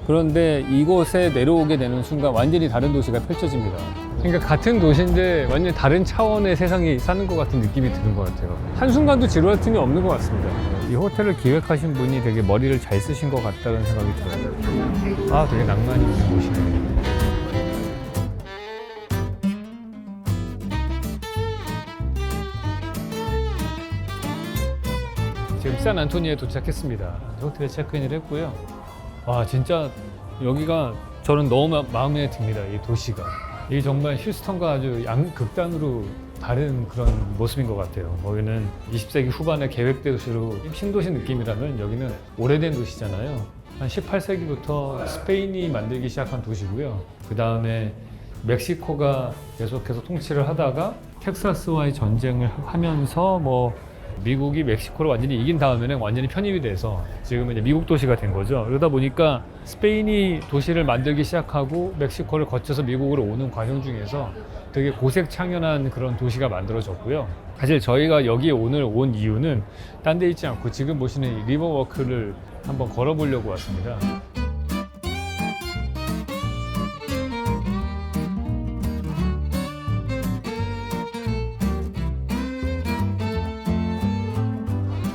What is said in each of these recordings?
그런데 이곳에 내려오게 되는 순간 완전히 다른 도시가 펼쳐집니다. 그러니까 같은 도시인데 완전히 다른 차원의 세상이 사는 것 같은 느낌이 드는 것 같아요. 한순간도 지루할 틈이 없는 것 같습니다. 이 호텔을 기획하신 분이 되게 머리를 잘 쓰신 것 같다는 생각이 들어요. 아, 되게 낭만이 있는 곳이네요. 지금 샌안토니오에 도착했습니다. 호텔에 체크인을 했고요. 와, 진짜 여기가 저는 너무 마음에 듭니다. 이 도시가. 이 정말 휴스턴과 아주 양극단으로 다른 그런 모습인 것 같아요. 거기는 20세기 후반에 계획된 도시로 신도시 느낌이라면 여기는 오래된 도시잖아요. 한 18세기부터 스페인이 만들기 시작한 도시고요. 그 다음에 멕시코가 계속해서 통치를 하다가 텍사스와의 전쟁을 하면서 미국이 멕시코를 완전히 이긴 다음에는 완전히 편입이 돼서 지금은 이제 미국 도시가 된 거죠. 그러다 보니까 스페인이 도시를 만들기 시작하고 멕시코를 거쳐서 미국으로 오는 과정 중에서 되게 고색창연한 그런 도시가 만들어졌고요. 사실 저희가 여기에 오늘 온 이유는 딴 데 있지 않고 지금 보시는 이 리버워크를 한번 걸어보려고 왔습니다.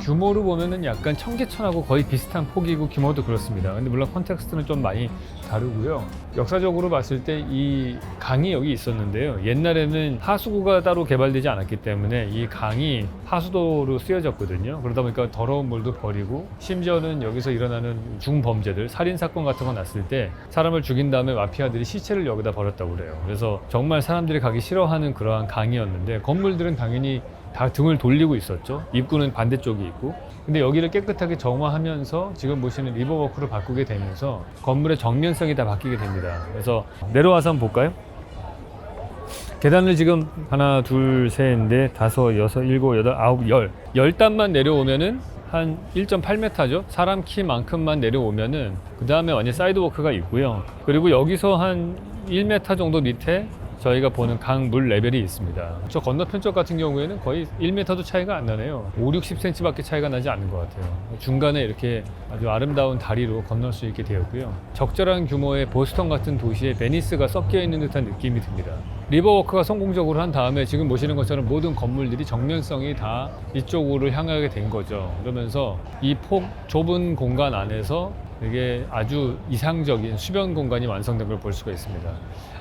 규모로 보면은 약간 청계천하고 거의 비슷한 폭이고 규모도 그렇습니다. 근데 물론 컨텍스트는 좀 많이 다르고요. 역사적으로 봤을 때 이 강이 여기 있었는데요. 옛날에는 하수구가 따로 개발되지 않았기 때문에 이 강이 하수도로 쓰여졌거든요. 그러다 보니까 더러운 물도 버리고 심지어는 여기서 일어나는 중범죄들, 살인사건 같은 거 났을 때 사람을 죽인 다음에 마피아들이 시체를 여기다 버렸다고 그래요. 그래서 정말 사람들이 가기 싫어하는 그러한 강이었는데 건물들은 당연히 다 등을 돌리고 있었죠. 입구는 반대쪽이 있고. 근데 여기를 깨끗하게 정화하면서 지금 보시는 리버워크로 바꾸게 되면서 건물의 정면성이 다 바뀌게 됩니다. 그래서 내려와서 한번 볼까요? 계단을 지금 하나, 둘, 셋, 넷, 다섯, 여섯, 일곱, 여덟, 아홉, 열 단만 내려오면은 한 1.8m죠. 사람 키만큼만 내려오면은 그 다음에 완전 사이드워크가 있고요. 그리고 여기서 한 1m 정도 밑에 저희가 보는 강 물 레벨이 있습니다. 저 건너편 쪽 같은 경우에는 거의 1m도 차이가 안 나네요. 5, 60cm 밖에 차이가 나지 않는 것 같아요. 중간에 이렇게 아주 아름다운 다리로 건널 수 있게 되었고요. 적절한 규모의 보스턴 같은 도시에 베니스가 섞여 있는 듯한 느낌이 듭니다. 리버워크가 성공적으로 한 다음에 지금 보시는 것처럼 모든 건물들이 정면성이 다 이쪽으로 향하게 된 거죠. 그러면서 이 좁은 공간 안에서 이게 아주 이상적인 수변 공간이 완성된 걸 볼 수가 있습니다.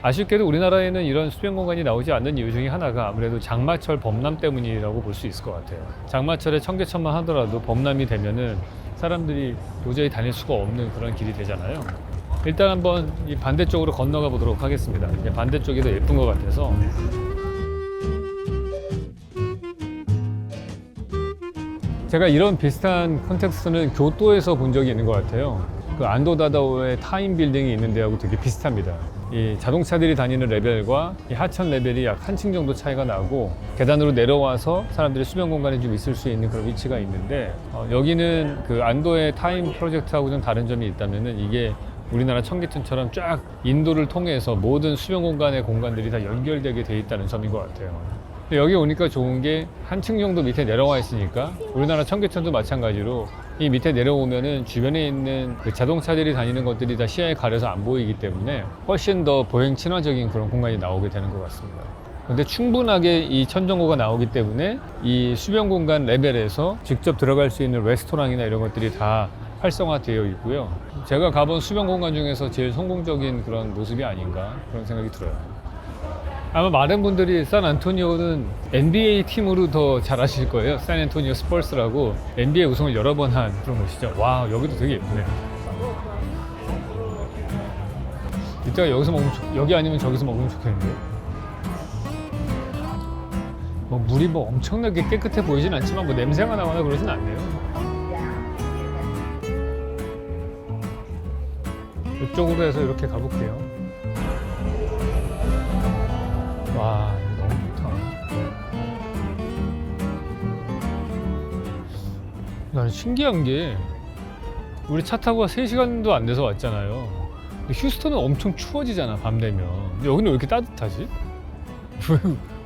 아쉽게도 우리나라에는 이런 수변 공간이 나오지 않는 이유 중에 하나가 아무래도 장마철 범람 때문이라고 볼 수 있을 것 같아요. 장마철에 청계천만 하더라도 범람이 되면은 사람들이 도저히 다닐 수가 없는 그런 길이 되잖아요. 일단 한번 이 반대쪽으로 건너가 보도록 하겠습니다. 반대쪽이 더 예쁜 것 같아서. 제가 이런 비슷한 컨텍스트는 교토에서 본 적이 있는 것 같아요. 그 안도다다오의 타임 빌딩이 있는 데하고 되게 비슷합니다. 이 자동차들이 다니는 레벨과 이 하천 레벨이 약 한층 정도 차이가 나고 계단으로 내려와서 사람들이 수변 공간에 좀 있을 수 있는 그런 위치가 있는데 여기는 그 안도의 타임 프로젝트하고 좀 다른 점이 있다면은 이게 우리나라 청계천처럼 쫙 인도를 통해서 모든 수변 공간의 공간들이 다 연결되게 돼 있다는 점인 것 같아요. 여기 오니까 좋은 게 한층 정도 밑에 내려와 있으니까 우리나라 청계천도 마찬가지로 이 밑에 내려오면은 주변에 있는 그 자동차들이 다니는 것들이 다 시야에 가려서 안 보이기 때문에 훨씬 더 보행 친화적인 그런 공간이 나오게 되는 것 같습니다. 근데 충분하게 이 천정고가 나오기 때문에 이 수변 공간 레벨에서 직접 들어갈 수 있는 레스토랑이나 이런 것들이 다 활성화되어 있고요. 제가 가본 수변 공간 중에서 제일 성공적인 그런 모습이 아닌가 그런 생각이 들어요. 아마 많은 분들이 샌안토니오는 NBA 팀으로 더 잘 아실 거예요. 샌안토니오 스퍼스라고 NBA 우승을 여러 번 한 그런 곳이죠. 와, 여기도 되게 예쁘네. 이따가 여기서 먹으면 여기 아니면 저기서 먹으면 좋겠는데. 물이 엄청나게 깨끗해 보이진 않지만 냄새가 나거나 그러진 않네요. 이쪽으로 해서 이렇게 가볼게요. 와, 너무 좋다. 나는 신기한 게 우리 차 타고 3시간도 안 돼서 왔잖아요. 근데 휴스턴은 엄청 추워지잖아, 밤 되면. 근데 여기는 왜 이렇게 따뜻하지?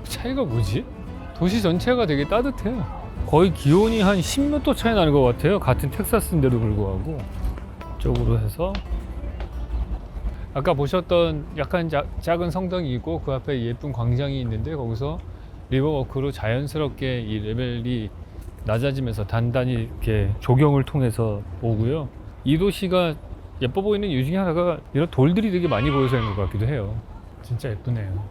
차이가 뭐지? 도시 전체가 되게 따뜻해. 거의 기온이 한 10몇 도 차이 나는 것 같아요. 같은 텍사스인데도 불구하고. 이쪽으로 해서 아까 보셨던 약간 작은 성당이 있고 그 앞에 예쁜 광장이 있는데 거기서 리버워크로 자연스럽게 이 레벨이 낮아지면서 단단히 이렇게 조경을 통해서 오고요. 이 도시가 예뻐 보이는 이유 중에 하나가 이런 돌들이 되게 많이 보여서 있는 것 같기도 해요. 진짜 예쁘네요.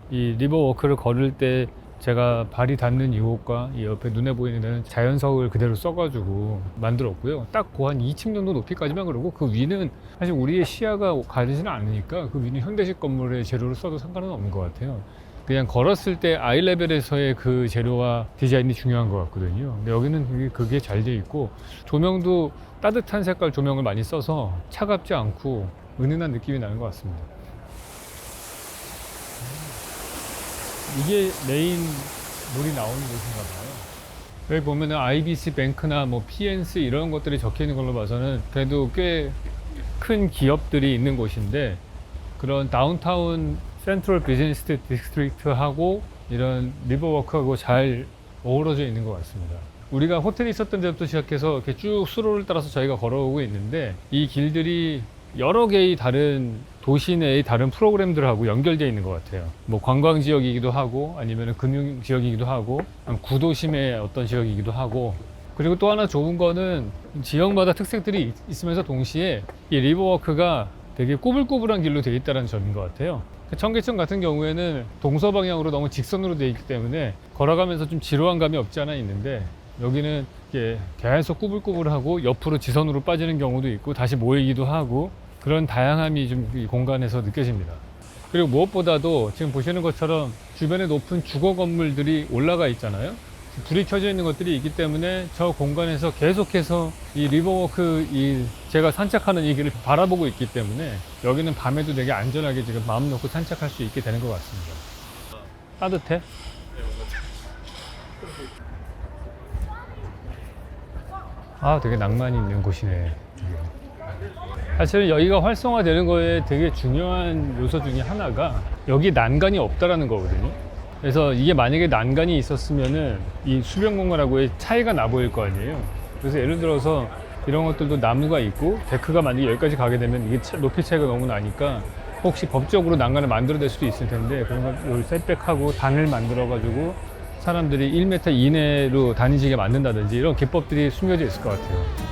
이 리버워크를 걸을 때 제가 발이 닿는 이곳과 이 옆에 눈에 보이는 데는 자연석을 그대로 써가지고 만들었고요. 딱 그 한 2층 정도 높이까지만 그러고 그 위는 사실 우리의 시야가 가리지는 않으니까 그 위는 현대식 건물의 재료를 써도 상관은 없는 것 같아요. 그냥 걸었을 때 아이 레벨에서의 그 재료와 디자인이 중요한 것 같거든요. 근데 여기는 그게 잘 돼 있고 조명도 따뜻한 색깔 조명을 많이 써서 차갑지 않고 은은한 느낌이 나는 것 같습니다. 이게 메인 물이 나오는 곳인가 봐요. 여기 보면은 IBC 뱅크나 뭐 PNC 이런 것들이 적혀 있는 걸로 봐서는 그래도 꽤 큰 기업들이 있는 곳인데 그런 다운타운 센트럴 비즈니스 디스트릭트하고 이런 리버워크하고 잘 어우러져 있는 것 같습니다. 우리가 호텔이 있었던 데부터 시작해서 이렇게 쭉 수로를 따라서 저희가 걸어오고 있는데 이 길들이 여러 개의 다른 도시 내의 다른 프로그램들하고 연결되어 있는 것 같아요. 뭐 관광 지역이기도 하고 아니면 금융 지역이기도 하고 구도심의 어떤 지역이기도 하고 그리고 또 하나 좋은 거는 지역마다 특색들이 있으면서 동시에 이 리버워크가 되게 꼬불꼬불한 길로 되어 있다는 점인 것 같아요. 청계천 같은 경우에는 동서방향으로 너무 직선으로 되어 있기 때문에 걸어가면서 좀 지루한 감이 없지 않아 있는데 여기는 이게 계속 꾸불꾸불하고 옆으로 지선으로 빠지는 경우도 있고 다시 모이기도 하고 그런 다양함이 좀 이 공간에서 느껴집니다. 그리고 무엇보다도 지금 보시는 것처럼 주변에 높은 주거 건물들이 올라가 있잖아요. 불이 켜져 있는 것들이 있기 때문에 저 공간에서 계속해서 이 리버워크 제가 산책하는 이 길을 바라보고 있기 때문에 여기는 밤에도 되게 안전하게 지금 마음 놓고 산책할 수 있게 되는 것 같습니다. 따뜻해? 아, 되게 낭만이 있는 곳이네. 사실은 여기가 활성화되는 거에 되게 중요한 요소 중에 하나가 여기 난간이 없다라는 거거든요. 그래서 이게 만약에 난간이 있었으면은 이 수변 공간하고의 차이가 나 보일 거 아니에요. 그래서 예를 들어서 이런 것들도 나무가 있고 데크가 만약에 여기까지 가게 되면 이게 높이 차이가 너무 나니까 혹시 법적으로 난간을 만들어낼 수도 있을 텐데 그런 걸 셋백하고 단을 만들어 가지고 사람들이 1m 이내로 다니시게 만든다든지 이런 기법들이 숨겨져 있을 것 같아요.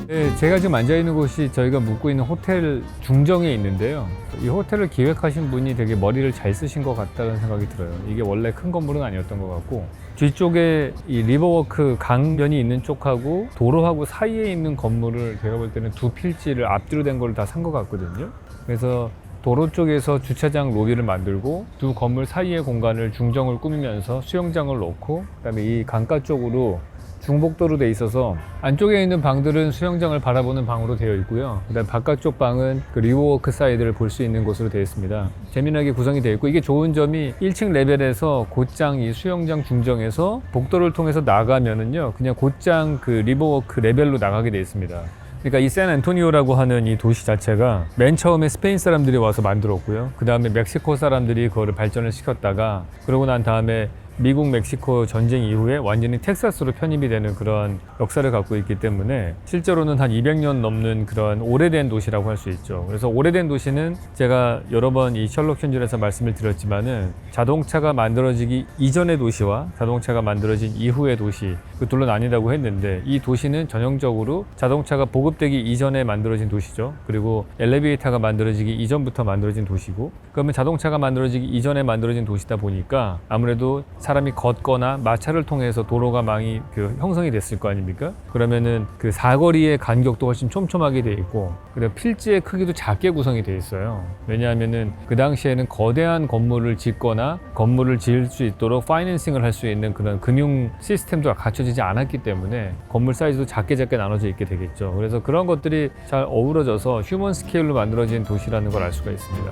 네, 제가 지금 앉아있는 곳이 저희가 묵고 있는 호텔 중정에 있는데요. 이 호텔을 기획하신 분이 되게 머리를 잘 쓰신 것 같다는 생각이 들어요. 이게 원래 큰 건물은 아니었던 것 같고 뒤쪽에 이 리버워크 강변이 있는 쪽하고 도로하고 사이에 있는 건물을 제가 볼 때는 두 필지를 앞뒤로 된 걸 다 산 것 같거든요. 그래서 도로 쪽에서 주차장 로비를 만들고 두 건물 사이의 공간을 중정을 꾸미면서 수영장을 놓고 그다음에 이 강가 쪽으로 중복도로 돼 있어서 안쪽에 있는 방들은 수영장을 바라보는 방으로 되어 있고요. 그다음 바깥쪽 방은 그 리버워크 사이드를 볼 수 있는 곳으로 되어 있습니다. 재미나게 구성이 되어 있고 이게 좋은 점이 1층 레벨에서 곧장 이 수영장 중정에서 복도를 통해서 나가면은요 그냥 곧장 그 리버워크 레벨로 나가게 되어 있습니다. 그러니까 이 샌안토니오라고 하는 이 도시 자체가 맨 처음에 스페인 사람들이 와서 만들었고요. 그 다음에 멕시코 사람들이 그거를 발전을 시켰다가 그러고 난 다음에 미국 멕시코 전쟁 이후에 완전히 텍사스로 편입이 되는 그런 역사를 갖고 있기 때문에 실제로는 한 200년 넘는 그런 오래된 도시라고 할 수 있죠. 그래서 오래된 도시는 제가 여러 번 이 셜록 홈즈에서 말씀을 드렸지만은 자동차가 만들어지기 이전의 도시와 자동차가 만들어진 이후의 도시 그 둘로 나뉜다고 했는데 이 도시는 전형적으로 자동차가 보급되기 이전에 만들어진 도시죠. 그리고 엘리베이터가 만들어지기 이전부터 만들어진 도시고 그러면 자동차가 만들어지기 이전에 만들어진 도시다 보니까 아무래도 사람이 걷거나 마차를 통해서 도로가 많이 형성이 됐을 거 아닙니까? 그러면은 그 사거리의 간격도 훨씬 촘촘하게 돼 있고 그리고 필지의 크기도 작게 구성이 돼 있어요. 왜냐하면은 그 당시에는 거대한 건물을 짓거나 건물을 지을 수 있도록 파이낸싱을 할 수 있는 그런 금융 시스템도 갖춰지지 않았기 때문에 건물 사이즈도 작게 나눠져 있게 되겠죠. 그래서 그런 것들이 잘 어우러져서 휴먼 스케일로 만들어진 도시라는 걸 알 수가 있습니다.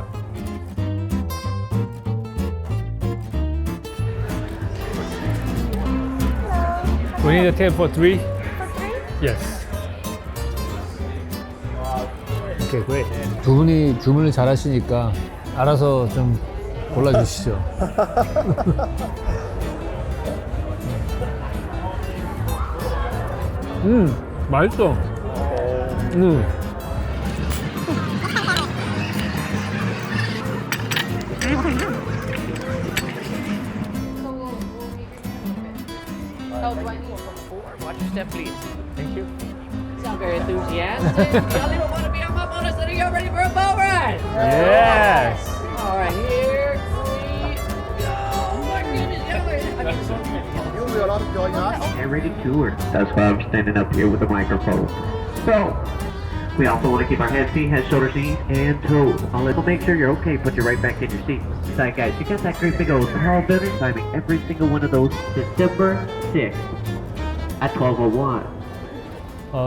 We need a table for three. Yes. Okay, great. 두 분이 주문을 잘 하시니까 알아서 좀 골라주시죠. 맛있어. Watch your step, please. Thank you. Sound very enthusiastic. Y'all don't want to be on my motorcycle. Y'all ready for a boat ride? Yes. All right, here we go. Oh my goodness, y'all You'll be a lot of joy us. and ready tour. That's why I'm standing up here with the microphone. So, we also want to keep our heads, feet, head, shoulders, knees, and toes. We'll make sure you're okay. Put you right back in your seat. Alright guys, you got that great big old tall building timing every single one of those December 6th at 12:01.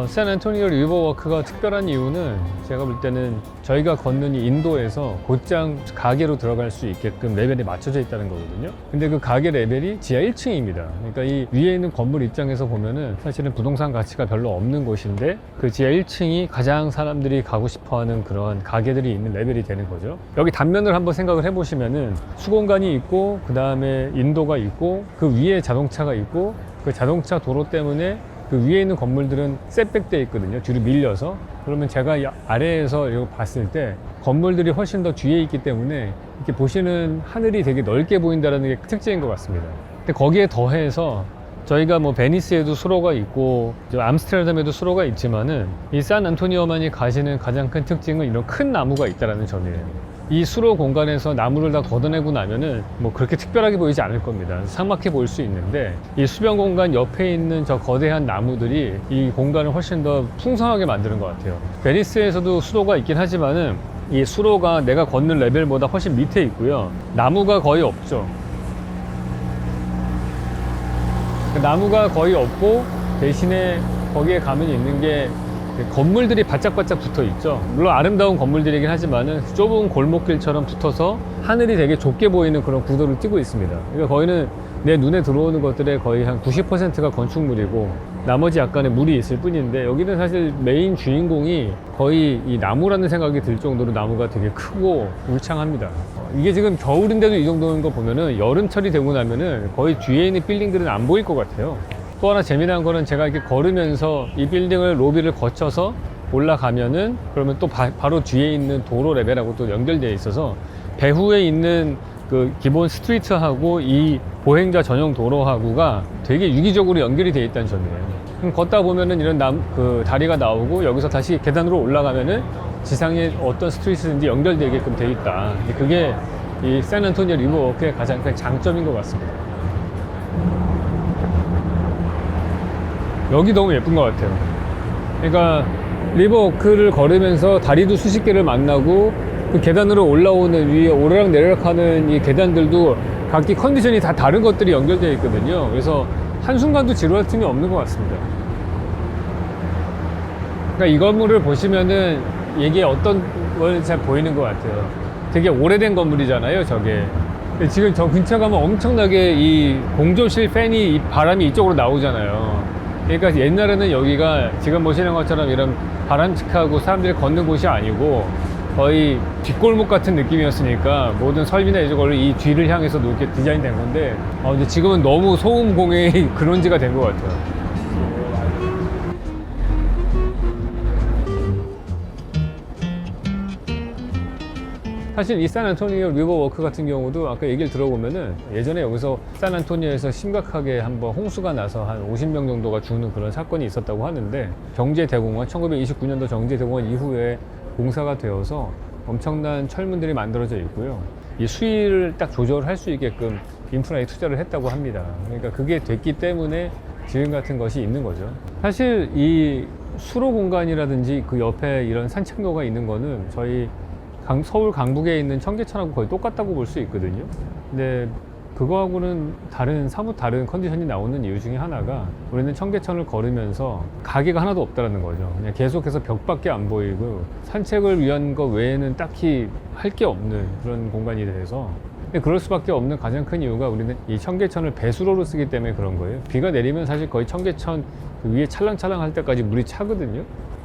샌안토니오 리버워크가 특별한 이유는 제가 볼 때는 저희가 걷는 이 인도에서 곧장 가게로 들어갈 수 있게끔 레벨이 맞춰져 있다는 거거든요. 근데 그 가게 레벨이 지하 1층입니다. 그러니까 이 위에 있는 건물 입장에서 보면은 사실은 부동산 가치가 별로 없는 곳인데 그 지하 1층이 가장 사람들이 가고 싶어 하는 그런 가게들이 있는 레벨이 되는 거죠. 여기 단면을 한번 생각을 해보시면은 수공간이 있고 그 다음에 인도가 있고 그 위에 자동차가 있고 그 자동차 도로 때문에 그 위에 있는 건물들은 셋백돼 있거든요. 뒤로 밀려서. 그러면 제가 이 아래에서 이거 봤을 때 건물들이 훨씬 더 뒤에 있기 때문에 이렇게 보시는 하늘이 되게 넓게 보인다는 게 특징인 것 같습니다. 근데 거기에 더해서 저희가 뭐 베니스에도 수로가 있고 암스테르담에도 수로가 있지만은 이 샌안토니오만이 가지는 가장 큰 특징은 이런 큰 나무가 있다는 점이에요. 이 수로 공간에서 나무를 다 걷어내고 나면은 뭐 그렇게 특별하게 보이지 않을 겁니다. 삭막해 보일 수 있는데 이 수변 공간 옆에 있는 저 거대한 나무들이 이 공간을 훨씬 더 풍성하게 만드는 것 같아요. 베니스에서도 수로가 있긴 하지만은 이 수로가 내가 걷는 레벨보다 훨씬 밑에 있고요. 나무가 거의 없죠. 나무가 거의 없고 대신에 거기에 가면 있는 게 건물들이 바짝바짝 붙어 있죠. 물론 아름다운 건물들이긴 하지만은 좁은 골목길처럼 붙어서 하늘이 되게 좁게 보이는 그런 구도를 띠고 있습니다. 그러니까 거기는 내 눈에 들어오는 것들의 거의 한 90%가 건축물이고 나머지 약간의 물이 있을 뿐인데 여기는 사실 메인 주인공이 거의 이 나무라는 생각이 들 정도로 나무가 되게 크고 울창합니다. 이게 지금 겨울인데도 이 정도인 거 보면은 여름철이 되고 나면은 거의 뒤에 있는 빌딩들은 안 보일 것 같아요. 또 하나 재미난 거는 제가 이렇게 걸으면서 이 빌딩을 로비를 거쳐서 올라가면은 그러면 또 바로 뒤에 있는 도로 레벨하고 또 연결되어 있어서 배후에 있는 그 기본 스트리트하고 이 보행자 전용 도로하고가 되게 유기적으로 연결이 되어 있다는 점이에요. 그럼 걷다 보면은 이런 그 다리가 나오고 여기서 다시 계단으로 올라가면은 지상에 어떤 스트리트든지 연결되게끔 되어 있다. 그게 이 샌안토니오 리버워크의 가장 큰 장점인 것 같습니다. 여기 너무 예쁜 것 같아요. 그러니까 리버워크를 걸으면서 다리도 수십 개를 만나고 그 계단으로 올라오는 위에 오르락 내리락 하는 이 계단들도 각기 컨디션이 다 다른 것들이 연결되어 있거든요. 그래서 한순간도 지루할 틈이 없는 것 같습니다. 그러니까 이 건물을 보시면은 이게 어떤 걸 잘 보이는 것 같아요. 되게 오래된 건물이잖아요, 저게. 근데 지금 저 근처 가면 엄청나게 이 공조실 팬이 이 바람이 이쪽으로 나오잖아요. 그러니까 옛날에는 여기가 지금 보시는 것처럼 이런 바람직하고 사람들이 걷는 곳이 아니고 거의 뒷골목 같은 느낌이었으니까 모든 설비나 이쪽으로 이 뒤를 향해서 이렇게 디자인된 건데 근데 지금은 너무 소음공해의 근원지가 된 것 같아요. 사실 이 샌안토니오 리버워크 같은 경우도 아까 얘기를 들어보면은 예전에 여기서 샌안토니오에서 심각하게 한번 홍수가 나서 한 50명 정도가 죽는 그런 사건이 있었다고 하는데 경제대공원 1929년도 경제대공원 이후에 공사가 되어서 엄청난 철문들이 만들어져 있고요. 이 수위를 딱 조절할 수 있게끔 인프라에 투자를 했다고 합니다. 그러니까 그게 됐기 때문에 지금 같은 것이 있는 거죠. 사실 이 수로 공간이라든지 그 옆에 이런 산책로가 있는 거는 저희 서울 강북에 있는 청계천하고 거의 똑같다고 볼 수 있거든요. 근데 그거하고는 사뭇 다른 컨디션이 나오는 이유 중에 하나가 우리는 청계천을 걸으면서 가게가 하나도 없다는 거죠. 그냥 계속해서 벽밖에 안 보이고 산책을 위한 거 외에는 딱히 할 게 없는 그런 공간이 돼서 그럴 수밖에 없는 가장 큰 이유가 우리는 이 청계천을 배수로로 쓰기 때문에 그런 거예요. 비가 내리면 사실 거의 청계천 그 위에 찰랑찰랑 할 때까지 물이 차거든요.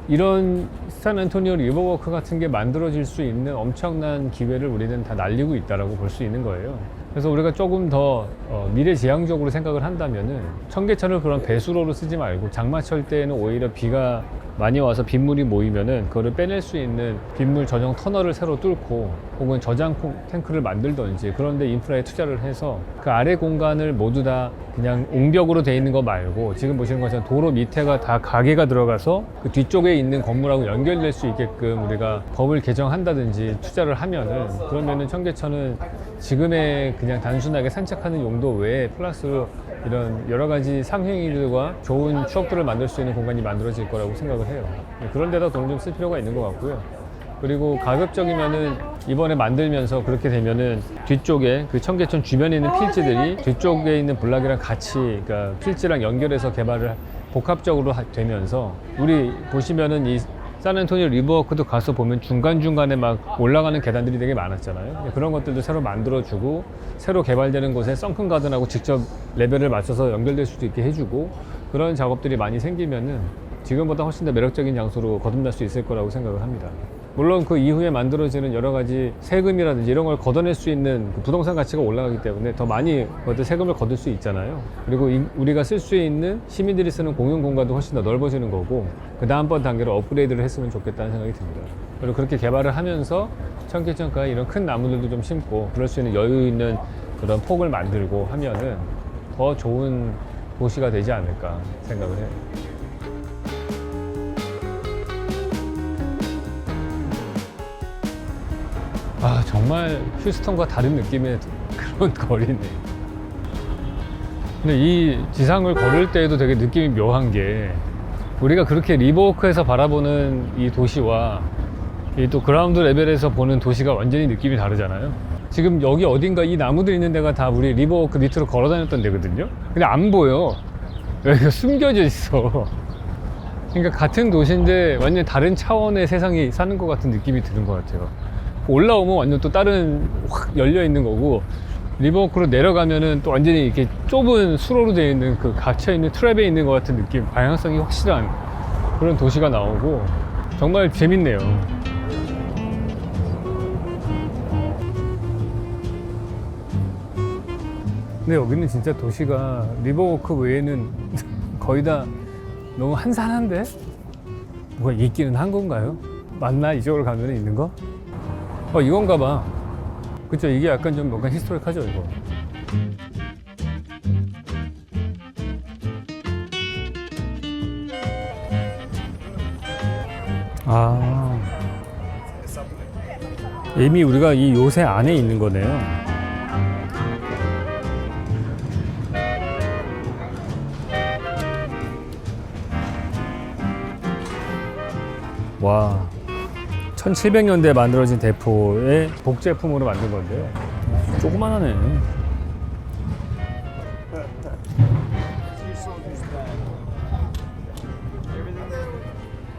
이런 샌안토니오 리버워크 같은 게 만들어질 수 있는 엄청난 기회를 우리는 다 날리고 있다라고 볼 수 있는 거예요. 그래서 우리가 조금 더 미래지향적으로 생각을 한다면은 청계천을 그런 배수로로 쓰지 말고 장마철 때에는 오히려 비가 많이 와서 빗물이 모이면은 그거를 빼낼 수 있는 빗물 전용 터널을 새로 뚫고 혹은 저장 탱크를 만들던지 그런데 인프라에 투자를 해서 그 아래 공간을 모두 다 그냥 옹벽으로 돼 있는 거 말고 지금 보시는 것처럼 도로 밑에가 다 가게가 들어가서 그 뒤쪽에 있는 건물하고 연결될 수 있게끔 우리가 법을 개정한다든지 투자를 하면은 그러면은 청계천은 지금의 그냥 단순하게 산책하는 용도 외에 플러스 이런 여러 가지 상행일들과 좋은 추억들을 만들 수 있는 공간이 만들어질 거라고 생각을 해요. 그런 데다 돈을 좀 쓸 필요가 있는 것 같고요. 그리고 가급적이면은 이번에 만들면서 그렇게 되면은 뒤쪽에 그 청계천 주변에 있는 필지들이 뒤쪽에 있는 블락이랑 같이 그러니까 필지랑 연결해서 개발을 복합적으로 되면서 우리 보시면은 이 샌안토니오 리버워크도 가서 보면 중간중간에 막 올라가는 계단들이 되게 많았잖아요. 그런 것들도 새로 만들어주고 새로 개발되는 곳에 선큰 가든하고 직접 레벨을 맞춰서 연결될 수도 있게 해주고 그런 작업들이 많이 생기면은 지금보다 훨씬 더 매력적인 장소로 거듭날 수 있을 거라고 생각을 합니다. 물론 그 이후에 만들어지는 여러 가지 세금이라든지 이런 걸 걷어낼 수 있는 그 부동산 가치가 올라가기 때문에 더 많이 세금을 거둘 수 있잖아요. 그리고 우리가 쓸 수 있는 시민들이 쓰는 공용 공간도 훨씬 더 넓어지는 거고 그 다음번 단계로 업그레이드를 했으면 좋겠다는 생각이 듭니다. 그리고 그렇게 개발을 하면서 청계천가에 이런 큰 나무들도 좀 심고 그럴 수 있는 여유 있는 그런 폭을 만들고 하면은 더 좋은 도시가 되지 않을까 생각을 해요. 아 정말 휴스턴과 다른 느낌의 그런 거리네. 근데 이 지상을 걸을 때에도 되게 느낌이 묘한 게 우리가 그렇게 리버워크에서 바라보는 이 도시와 이 또 그라운드 레벨에서 보는 도시가 완전히 느낌이 다르잖아요. 지금 여기 어딘가 이 나무들 있는 데가 다 우리 리버워크 밑으로 걸어 다녔던 데거든요. 근데 안 보여. 여기가 숨겨져 있어. 그러니까 같은 도시인데 완전 다른 차원의 세상이 사는 것 같은 느낌이 드는 것 같아요. 올라오면 완전 또 다른 확 열려 있는 거고 리버워크로 내려가면은 또 완전히 이렇게 좁은 수로로 되어 있는 그 갇혀 있는 트랩에 있는 것 같은 느낌, 방향성이 확실한 그런 도시가 나오고 정말 재밌네요. 근데 여기는 진짜 도시가 리버워크 외에는 거의 다 너무 한산한데? 뭐가 있기는 한 건가요? 맞나? 이쪽으로 가면 있는 거? 이건가 봐. 그쵸? 이게 약간 좀 뭔가 히스토릭하죠, 이거. 아. 이미 우리가 이 요새 안에 있는 거네요. 와. 1700년대에 만들어진 대포의 복제품으로 만든 건데요. 조그만하네.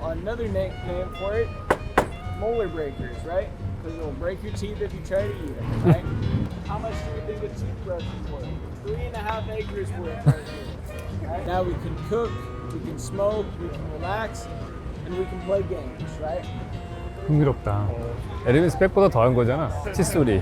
Another nickname for it, molar breakers, right? Because it'll break your teeth if you try to eat them, right? How much do you think a toothbrush is worth? 3.5 acres worth right here. Right? Now we can cook, we can smoke, we can relax, and we can play games, right? 흥미롭다. 에르메스 백보다 더한 거잖아. 칫소리.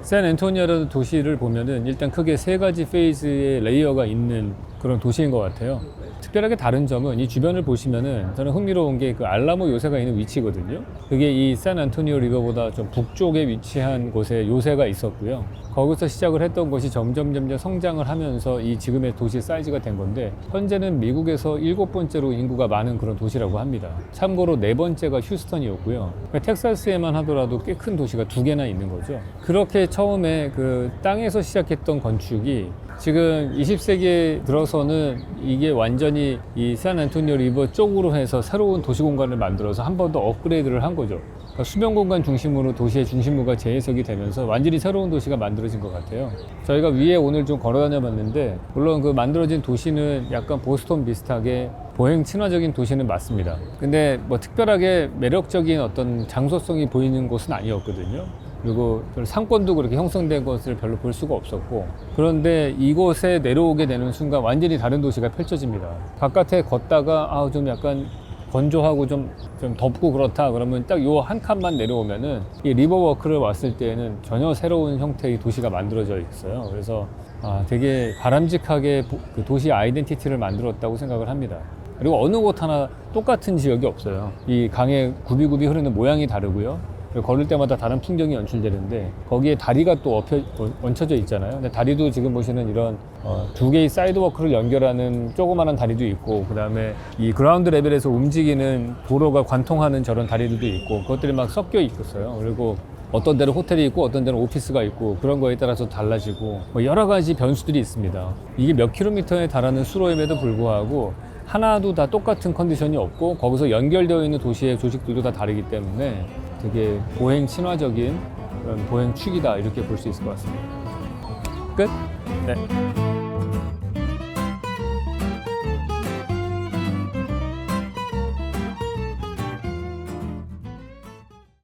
샌앤토니오라는 도시를 보면은 일단 크게 세 가지 페이즈의 레이어가 있는 그런 도시인 것 같아요. 특별하게 다른 점은 이 주변을 보시면은 저는 흥미로운 게 그 알라모 요새가 있는 위치거든요. 그게 이 샌안토니오 리버보다 좀 북쪽에 위치한 곳에 요새가 있었고요. 거기서 시작을 했던 것이 점점 성장을 하면서 이 지금의 도시 사이즈가 된 건데 현재는 미국에서 7번째로 인구가 많은 그런 도시라고 합니다. 참고로 4번째가 휴스턴이었고요. 그러니까 텍사스에만 하더라도 꽤 큰 도시가 2개나 있는 거죠. 그렇게 처음에 그 땅에서 시작했던 건축이 지금 20세기에 들어서는 이게 완전히 이 샌안토니오 리버 쪽으로 해서 새로운 도시 공간을 만들어서 한 번 더 업그레이드를 한 거죠. 그러니까 수면 공간 중심으로 도시의 중심부가 재해석이 되면서 완전히 새로운 도시가 만들어진 것 같아요. 저희가 위에 오늘 좀 걸어 다녀 봤는데 물론 그 만들어진 도시는 약간 보스턴 비슷하게 보행 친화적인 도시는 맞습니다. 근데 뭐 특별하게 매력적인 어떤 장소성이 보이는 곳은 아니었거든요. 그리고 상권도 그렇게 형성된 것을 별로 볼 수가 없었고 그런데 이곳에 내려오게 되는 순간 완전히 다른 도시가 펼쳐집니다. 바깥에 걷다가 좀 약간 건조하고 좀 덥고 그렇다 그러면 딱 요 한 칸만 내려오면은 이 리버워크를 왔을 때에는 전혀 새로운 형태의 도시가 만들어져 있어요. 그래서 되게 바람직하게 그 도시 아이덴티티를 만들었다고 생각을 합니다. 그리고 어느 곳 하나 똑같은 지역이 없어요. 이 강의 굽이굽이 흐르는 모양이 다르고요. 그리고 걸을 때마다 다른 풍경이 연출되는데 거기에 다리가 또 얹혀져 있잖아요. 근데 다리도 지금 보시는 이런 두 개의 사이드워크를 연결하는 조그마한 다리도 있고, 그 다음에 이 그라운드 레벨에서 움직이는 도로가 관통하는 저런 다리들도 있고, 그것들이 막 섞여 있었어요. 그리고 어떤 데는 호텔이 있고 어떤 데는 오피스가 있고, 그런 거에 따라서 달라지고 뭐 여러 가지 변수들이 있습니다. 이게 몇 킬로미터에 달하는 수로임에도 불구하고 하나도 다 똑같은 컨디션이 없고, 거기서 연결되어 있는 도시의 조직들도 다 다르기 때문에 되게 보행 친화적인 그런 보행 축이다, 이렇게 볼 수 있을 것 같습니다. 끝? 네.